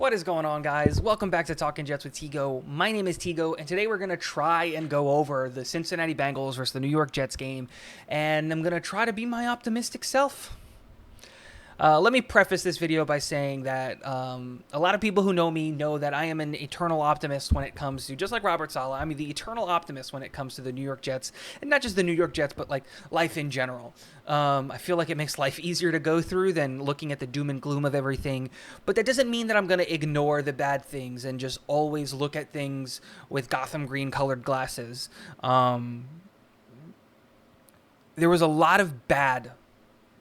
What is going on, guys? Welcome back to Talking Jets with Tigo. My name is Tigo, and today we're going to try and go over the Cincinnati Bengals versus the New York Jets game, and I'm going to try to be my optimistic self. Let me preface this video by saying that a lot of people who know me know that I am an eternal optimist when it comes to, just like Robert Saleh, I'm the eternal optimist when it comes to the New York Jets, and not just the New York Jets, but like life in general. I feel like it makes life easier to go through than looking at the doom and gloom of everything, but that doesn't mean that I'm going to ignore the bad things and just always look at things with Gotham green colored glasses. There was a lot of bad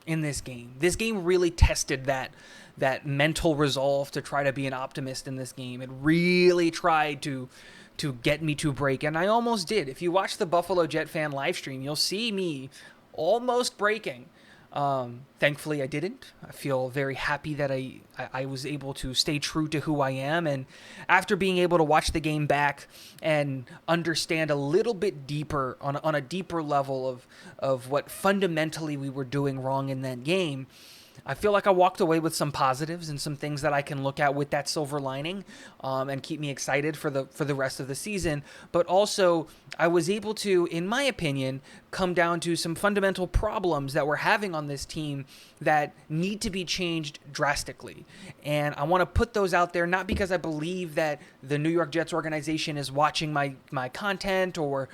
in this game. This game really tested that mental resolve to try to be an optimist in this game. It really tried to get me to break, and I almost did. If you watch the Buffalo Jet fan live stream, you'll see me almost breaking. Thankfully, I didn't. I feel very happy that I was able to stay true to who I am. And after being able to watch the game back and understand a little bit deeper, on a deeper level of what fundamentally we were doing wrong in that game, I feel like I walked away with some positives and some things that I can look at with that silver lining and keep me excited for the rest of the season. But also, I was able to, in my opinion, come down to some fundamental problems that we're having on this team that need to be changed drastically. And I want to put those out there, not because I believe that the New York Jets organization is watching my content or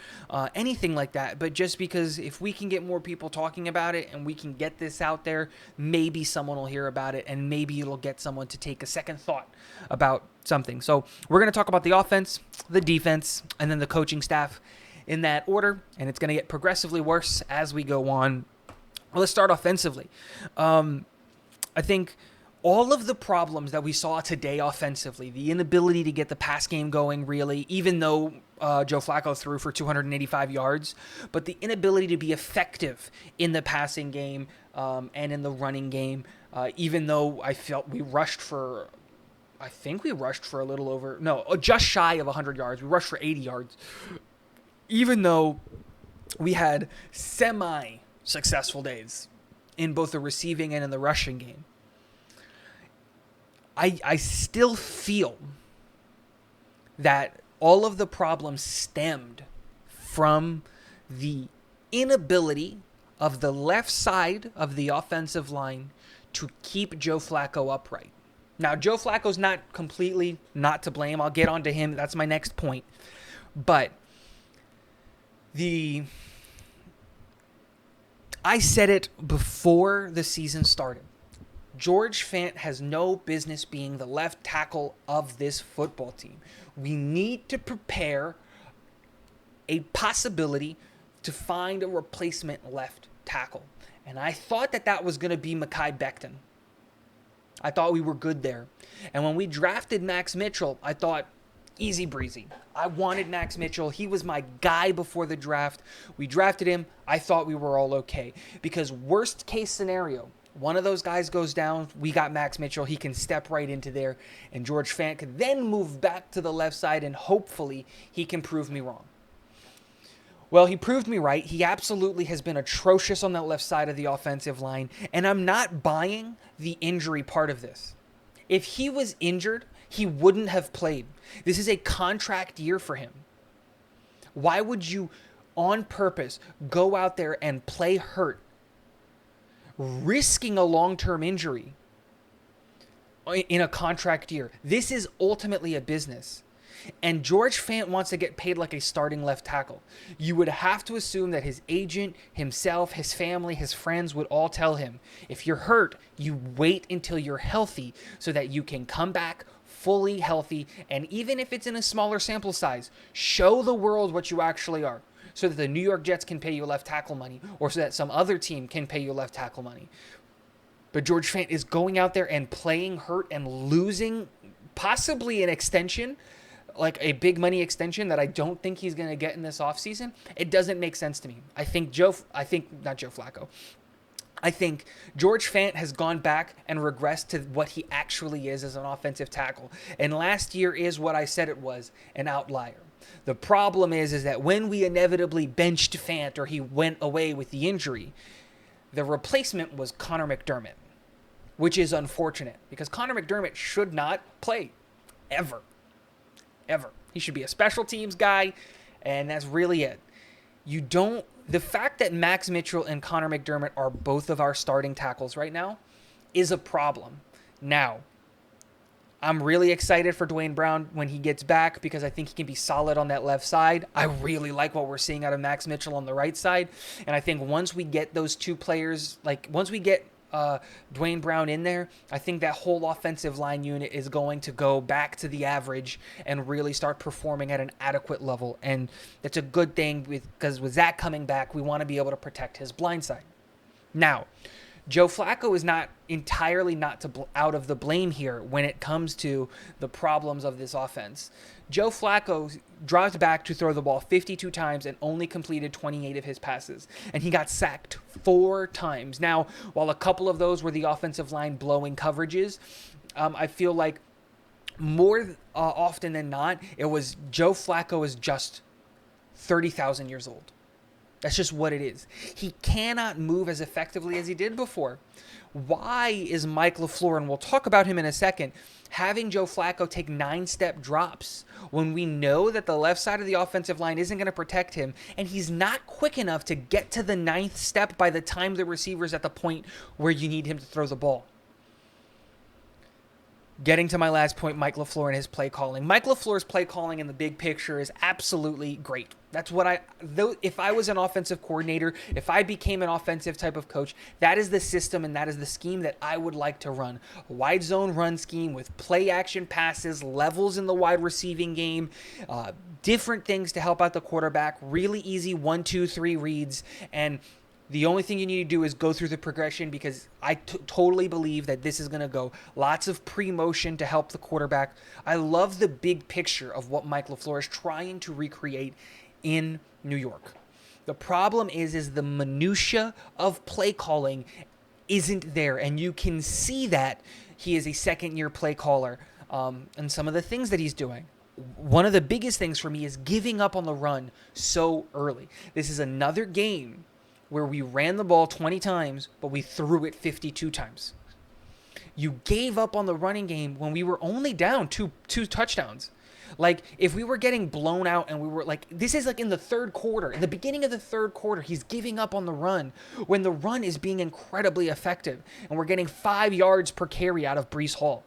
anything like that, but just because if we can get more people talking about it and we can get this out there, maybe someone will hear about it and maybe it'll get someone to take a second thought about something. So we're going to talk about the offense, the defense, and then the coaching staff in that order, and it's going to get progressively worse as we go on. Well, let's start offensively. I think all of the problems that we saw today offensively, the inability to get the pass game going really, even though Joe Flacco threw for 285 yards, but the inability to be effective in the passing game and in the running game, even though I felt we rushed for, I think we rushed for a little over, no, just shy of 100 yards. We rushed for 80 yards. Even though we had semi-successful days in both the receiving and in the rushing game, I still feel that all of the problems stemmed from the inability of the left side of the offensive line to keep Joe Flacco upright. Now, Joe Flacco's not completely not to blame. I'll get onto him. That's my next point. But I said it before the season started. George Fant has no business being the left tackle of this football team. We need to prepare a possibility to find a replacement left tackle. And I thought that was going to be Mekhi Becton. I thought we were good there. And when we drafted Max Mitchell, I thought, easy breezy. I wanted Max Mitchell. He was my guy before the draft. We drafted him. I thought we were all okay. Because worst case scenario, one of those guys goes down. We got Max Mitchell. He can step right into there. And George Fant could then move back to the left side and hopefully he can prove me wrong. Well, he proved me right. He absolutely has been atrocious on that left side of the offensive line. And I'm not buying the injury part of this. If he was injured, he wouldn't have played. This is a contract year for him. Why would you, on purpose, go out there and play hurt, risking a long-term injury in a contract year? This is ultimately a business. And George Fant wants to get paid like a starting left tackle. You would have to assume that his agent, himself, his family, his friends would all tell him, if you're hurt, you wait until you're healthy so that you can come back fully healthy. And even if it's in a smaller sample size, show the world what you actually are so that the New York Jets can pay you left tackle money or so that some other team can pay you left tackle money. But George Fant is going out there and playing hurt and losing possibly an extension, like a big money extension that I don't think he's going to get in this offseason. It doesn't make sense to me. I think George Fant has gone back and regressed to what he actually is as an offensive tackle. And last year is what I said it was, an outlier. The problem is that when we inevitably benched Fant or he went away with the injury, the replacement was Connor McDermott. which is unfortunate because Connor McDermott should not play ever. Ever. He should be a special teams guy, and that's really it. The fact that Max Mitchell and Connor McDermott are both of our starting tackles right now is a problem. Now, I'm really excited for Dwayne Brown when he gets back because I think he can be solid on that left side. I really like what we're seeing out of Max Mitchell on the right side. And I think once we get those two players, once we get Dwayne Brown in there, I think that whole offensive line unit is going to go back to the average and really start performing at an adequate level. And that's a good thing because with Zach coming back, we want to be able to protect his blind side. Now, Joe Flacco is not entirely out of the blame here when it comes to the problems of this offense. Joe Flacco dropped back to throw the ball 52 times and only completed 28 of his passes. And he got sacked 4 times. Now, while a couple of those were the offensive line blowing coverages, I feel like more often than not, it was Joe Flacco is just 30,000 years old. That's just what it is. He cannot move as effectively as he did before. Why is Mike LaFleur, and we'll talk about him in a second, having Joe Flacco take 9-step drops when we know that the left side of the offensive line isn't going to protect him, and he's not quick enough to get to the 9th step by the time the receiver's at the point where you need him to throw the ball? Getting to my last point, Mike LaFleur and his play calling. Mike LaFleur's play calling in the big picture is absolutely great. That's what if I was an offensive coordinator, if I became an offensive type of coach, that is the system and that is the scheme that I would like to run. A wide zone run scheme with play action passes, levels in the wide receiving game, different things to help out the quarterback, really easy 1, 2, 3 reads, and the only thing you need to do is go through the progression because I totally believe that this is going to go lots of pre-motion to help the quarterback. I love the big picture of what Mike LaFleur is trying to recreate in New York. The problem is the minutia of play calling isn't there, and you can see that he is a second-year play caller and some of the things that he's doing. One of the biggest things for me is giving up on the run so early. This is another game where we ran the ball 20 times, but we threw it 52 times. You gave up on the running game when we were only down two touchdowns. Like, if we were getting blown out and we were like, this is like in the third quarter. In the beginning of the third quarter, he's giving up on the run when the run is being incredibly effective. And we're getting 5 yards per carry out of Breece Hall.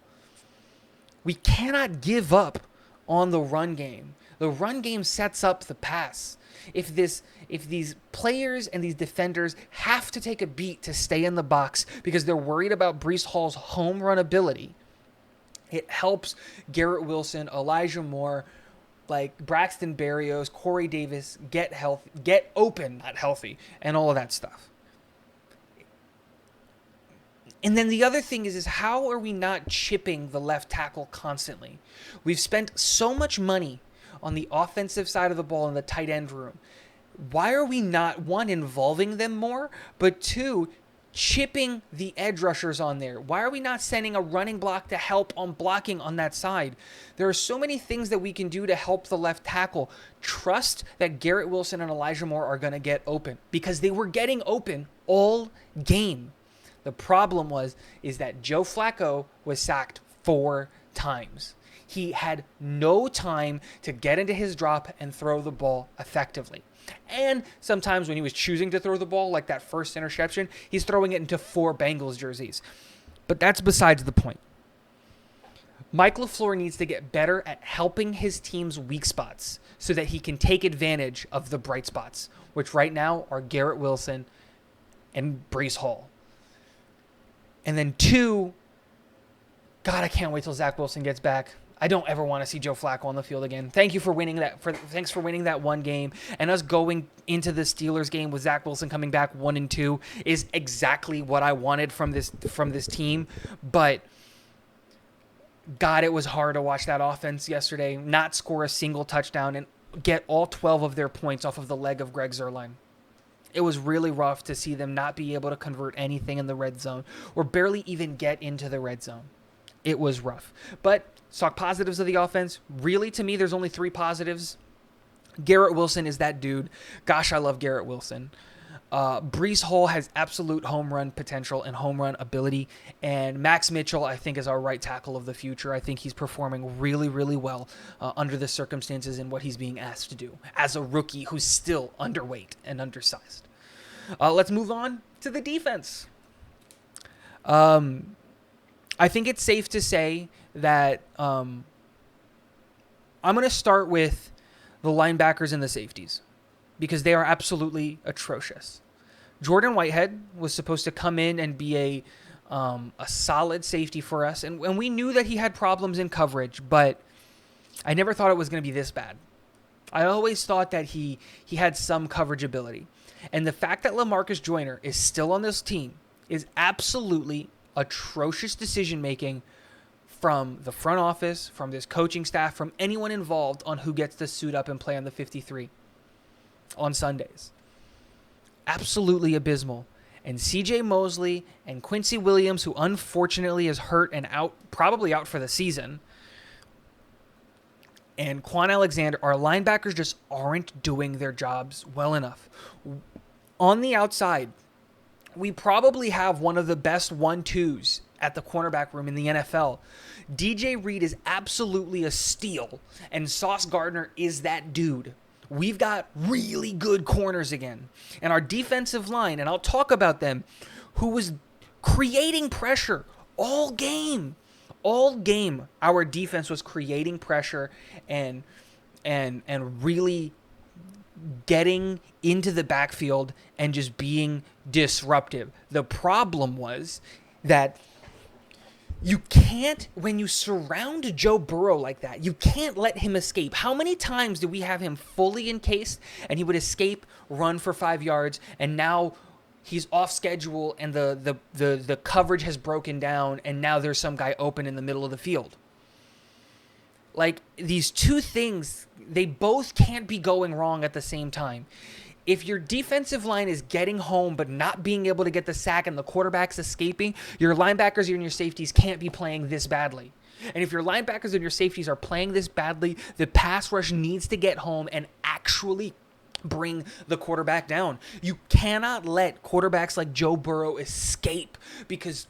We cannot give up on the run game. The run game sets up the pass. If these players and these defenders have to take a beat to stay in the box because they're worried about Breece Hall's home run ability, it helps Garrett Wilson, Elijah Moore, like Braxton Berrios, Corey Davis get open, not healthy, and all of that stuff. And then the other thing is how are we not chipping the left tackle constantly? We've spent so much money on the offensive side of the ball in the tight end room. Why are we not, 1, involving them more, but 2, chipping the edge rushers on there? Why are we not sending a running block to help on blocking on that side? There are so many things that we can do to help the left tackle. Trust that Garrett Wilson and Elijah Moore are going to get open because they were getting open all game. The problem is that Joe Flacco was sacked 4 times. He had no time to get into his drop and throw the ball effectively. And sometimes when he was choosing to throw the ball, like that first interception, he's throwing it into 4 Bengals jerseys. But that's besides the point. Mike LaFleur needs to get better at helping his team's weak spots so that he can take advantage of the bright spots, which right now are Garrett Wilson and Breece Hall. And then 2, God, I can't wait till Zach Wilson gets back. I don't ever want to see Joe Flacco on the field again. Thanks for winning that one game, and us going into the Steelers game with Zach Wilson coming back 1-2 is exactly what I wanted from this team. But God, it was hard to watch that offense yesterday not score a single touchdown and get all 12 of their points off of the leg of Greg Zuerlein. It was really rough to see them not be able to convert anything in the red zone or barely even get into the red zone. It was rough. But talk positives of the offense. Really, to me, there's only 3 positives. Garrett Wilson is that dude. Gosh, I love Garrett Wilson. Brees Hall has absolute home run potential and home run ability. And Max Mitchell, I think, is our right tackle of the future. I think he's performing really, really well under the circumstances and what he's being asked to do as a rookie who's still underweight and undersized. Let's move on to the defense. I think it's safe to say that I'm going to start with the linebackers and the safeties because they are absolutely atrocious. Jordan Whitehead was supposed to come in and be a solid safety for us, and we knew that he had problems in coverage, but I never thought it was going to be this bad. I always thought that he had some coverage ability. And the fact that LaMarcus Joyner is still on this team is absolutely atrocious decision-making from the front office, from this coaching staff, from anyone involved on who gets to suit up and play on the 53 on Sundays. Absolutely abysmal. And C.J. Mosley and Quincy Williams, who unfortunately is hurt and out, probably out for the season, and Quan Alexander, our linebackers just aren't doing their jobs well enough. On the outside, we probably have one of the best 1-2s at the cornerback room in the NFL. DJ Reed is absolutely a steal, and Sauce Gardner is that dude. We've got really good corners again. And our defensive line, and I'll talk about them, who was creating pressure all game. All game, our defense was creating pressure and really getting into the backfield and just being disruptive. The problem was that you can't, when you surround Joe Burrow like that, you can't let him escape. How many times did we have him fully encased and he would escape, run for 5 yards, and now he's off schedule and the coverage has broken down and now there's some guy open in the middle of the field? Like, these two things, they both can't be going wrong at the same time. If your defensive line is getting home but not being able to get the sack and the quarterback's escaping, your linebackers and your safeties can't be playing this badly. And if your linebackers and your safeties are playing this badly, the pass rush needs to get home and actually bring the quarterback down. You cannot let quarterbacks like Joe Burrow escape because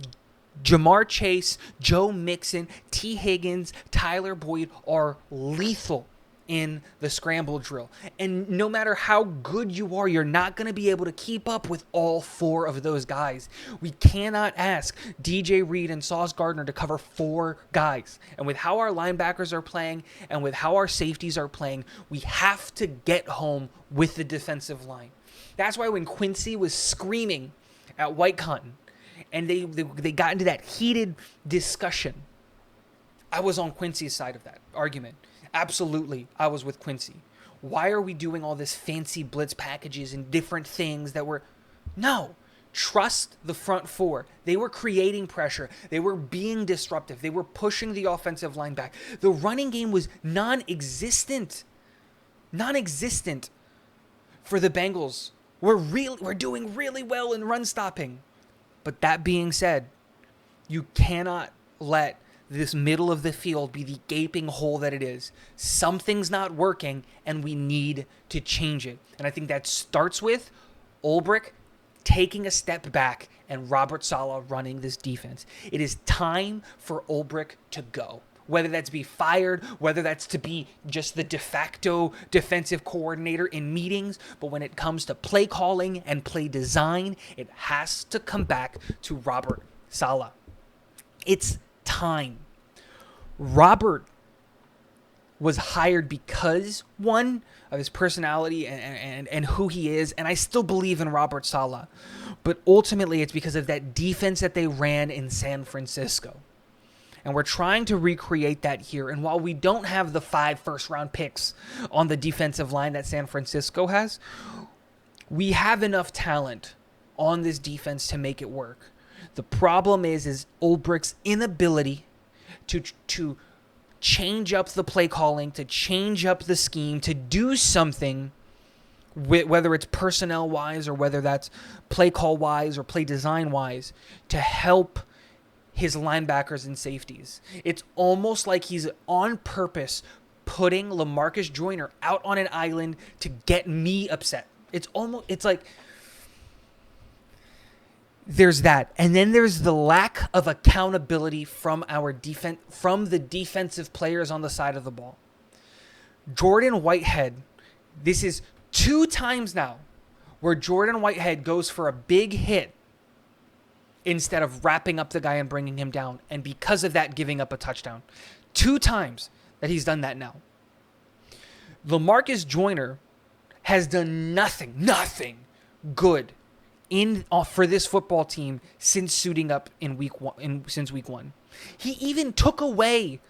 Jamar Chase, Joe Mixon, T. Higgins, Tyler Boyd are lethal in the scramble drill. And no matter how good you are, you're not going to be able to keep up with all four of those guys. We cannot ask DJ Reed and Sauce Gardner to cover 4 guys. And with how our linebackers are playing and with how our safeties are playing, we have to get home with the defensive line. That's why when Quincy was screaming at White Cotton and they got into that heated discussion, I was on Quincy's side of that argument. Absolutely, I was with Quincy. Why are we doing all this fancy blitz packages and different things that were... No, trust the front 4. They were creating pressure. They were being disruptive. They were pushing the offensive line back. The running game was non-existent. Non-existent for the Bengals. We're doing really well in run stopping. But that being said, you cannot let this middle of the field be the gaping hole that it is. Something's not working, and we need to change it. And I think that starts with Ulbrich taking a step back and Robert Saleh running this defense. It is time for Ulbrich to go. Whether that's be fired, whether that's to be just the de facto defensive coordinator in meetings, but when it comes to play calling and play design, it has to come back to Robert Saleh. It's time. Robert was hired because, one, of his personality and who he is, and I still believe in Robert Saleh. But ultimately, it's because of that defense that they ran in San Francisco. And we're trying to recreate that here. And while we don't have the 5 first-round picks on the defensive line that San Francisco has, we have enough talent on this defense to make it work. The problem is Ulbrich's inability to change up the play calling, to change up the scheme, to do something, whether it's personnel-wise or whether that's play call-wise or play design-wise, to help his linebackers and safeties. It's almost like he's on purpose putting LaMarcus Joyner out on an island to get me upset. It's like there's that. And then there's the lack of accountability from the defensive players on the side of the ball. Jordan Whitehead, this is 2 times now where Jordan Whitehead goes for a big hit instead of wrapping up the guy and bringing him down. And because of that, giving up a touchdown. 2 times that he's done that now. LaMarcus Joyner has done nothing good for this football team since suiting up since week 1. He even took away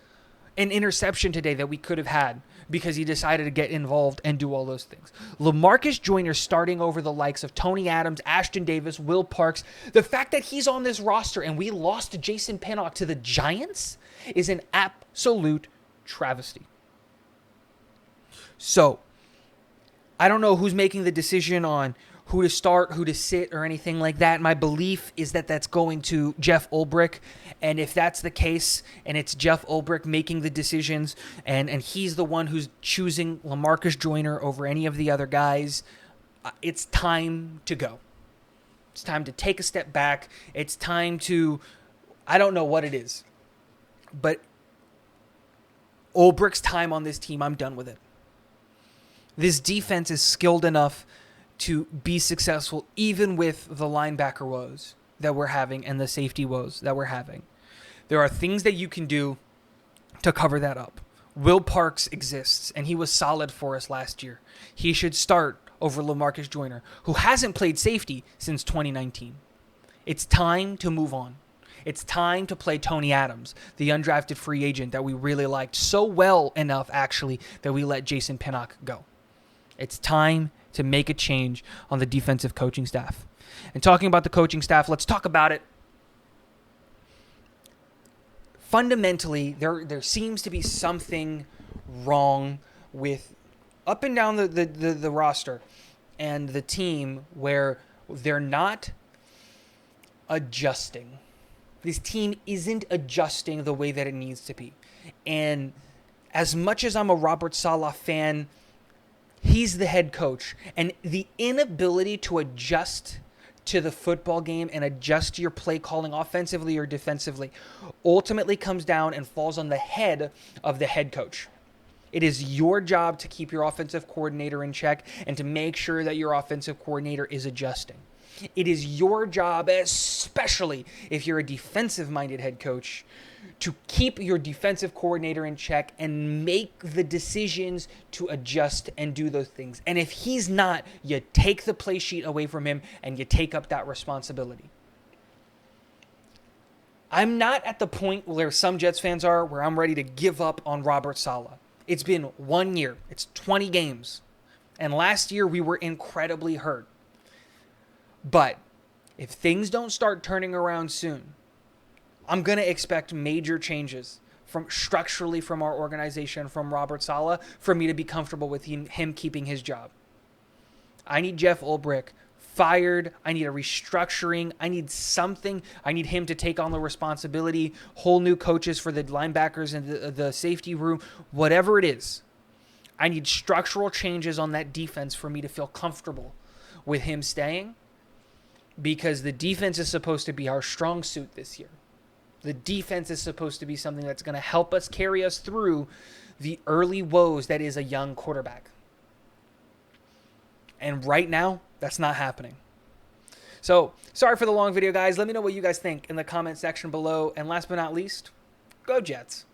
an interception today that we could have had because he decided to get involved and do all those things. LaMarcus Joyner starting over the likes of Tony Adams, Ashton Davis, Will Parks. The fact that he's on this roster and we lost Jason Pinnock to the Giants is an absolute travesty. So, I don't know who's making the decision on who to start, who to sit, or anything like that. My belief is that that's going to Jeff Ulbrich. And if that's the case, and it's Jeff Ulbrich making the decisions, and he's the one who's choosing LaMarcus Joyner over any of the other guys, it's time to go. It's time to take a step back. It's time to, I don't know what it is, but Ulbrich's time on this team, I'm done with it. This defense is skilled enough to be successful even with the linebacker woes that we're having and the safety woes that we're having. There are things that you can do to cover that up. Will Parks exists, and he was solid for us last year. He should start over LaMarcus Joyner, who hasn't played safety since 2019. It's time to move on. It's time to play Tony Adams, the undrafted free agent that we really liked so well enough, actually, that we let Jason Pinnock go. It's time to make a change on the defensive coaching staff. And talking about the coaching staff, let's talk about it. Fundamentally, there seems to be something wrong with up and down the roster and the team where they're not adjusting. This team isn't adjusting the way that it needs to be. And as much as I'm a Robert Saleh fan, he's the head coach, and the inability to adjust to the football game and adjust to your play calling offensively or defensively ultimately comes down and falls on the head of the head coach. It is your job to keep your offensive coordinator in check and to make sure that your offensive coordinator is adjusting. It is your job, especially if you're a defensive-minded head coach, to keep your defensive coordinator in check and make the decisions to adjust and do those things. And if he's not, you take the play sheet away from him and you take up that responsibility. I'm not at the point where some Jets fans are where I'm ready to give up on Robert Saleh. It's been 1 year. It's 20 games. And last year we were incredibly hurt. But if things don't start turning around soon, I'm going to expect major changes structurally from our organization, from Robert Saleh, for me to be comfortable with him keeping his job. I need Jeff Ulbrich fired. I need a restructuring. I need something. I need him to take on the responsibility, whole new coaches for the linebackers and the safety room, whatever it is. I need structural changes on that defense for me to feel comfortable with him staying, because the defense is supposed to be our strong suit this year. The defense is supposed to be something that's going to help us carry us through the early woes that is a young quarterback. And right now, that's not happening. So, sorry for the long video, guys. Let me know what you guys think in the comment section below. And last but not least, go Jets.